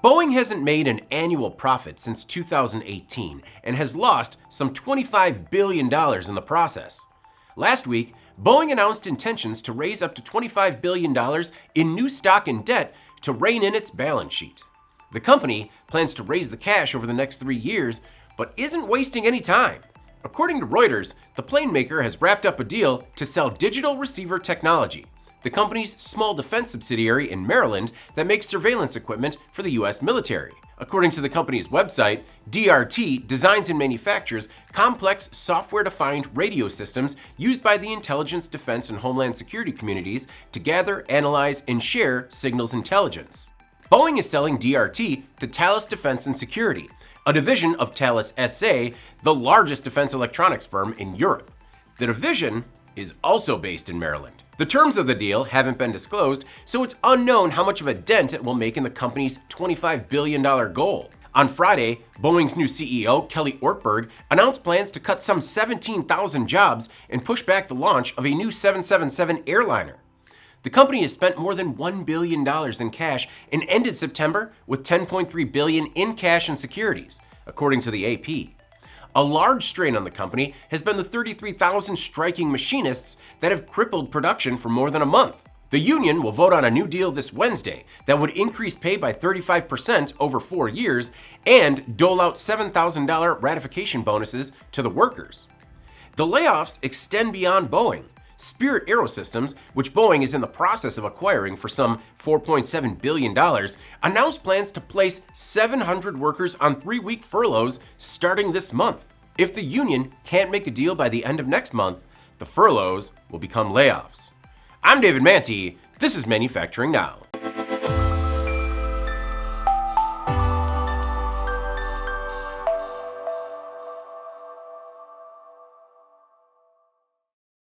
Boeing hasn't made an annual profit since 2018 and has lost some $25 billion in the process. Last week, Boeing announced intentions to raise up to $25 billion in new stock and debt to rein in its balance sheet. The company plans to raise the cash over the next 3 years, but isn't wasting any time. According to Reuters, the plane maker has wrapped up a deal to sell digital receiver technology, the company's small defense subsidiary in Maryland that makes surveillance equipment for the U.S. military. According to the company's website, DRT designs and manufactures complex software-defined radio systems used by the intelligence, defense, and homeland security communities to gather, analyze, and share signals intelligence. Boeing is selling DRT to Thales Defense and Security, a division of Thales SA, the largest defense electronics firm in Europe. The division is also based in Maryland. The terms of the deal haven't been disclosed, so it's unknown how much of a dent it will make in the company's $25 billion goal. On Friday, Boeing's new CEO, Kelly Ortberg, announced plans to cut some 17,000 jobs and push back the launch of a new 777 airliner. The company has spent more than $1 billion in cash and ended September with $10.3 billion in cash and securities, according to the AP. A large strain on the company has been the 33,000 striking machinists that have crippled production for more than a month. The union will vote on a new deal this Wednesday that would increase pay by 35% over 4 years and dole out $7,000 ratification bonuses to the workers. The layoffs extend beyond Boeing. Spirit AeroSystems, which Boeing is in the process of acquiring for some $4.7 billion, announced plans to place 700 workers on 3-week furloughs starting this month. If the union can't make a deal by the end of next month, the furloughs will become layoffs. I'm David Manti. This is Manufacturing Now.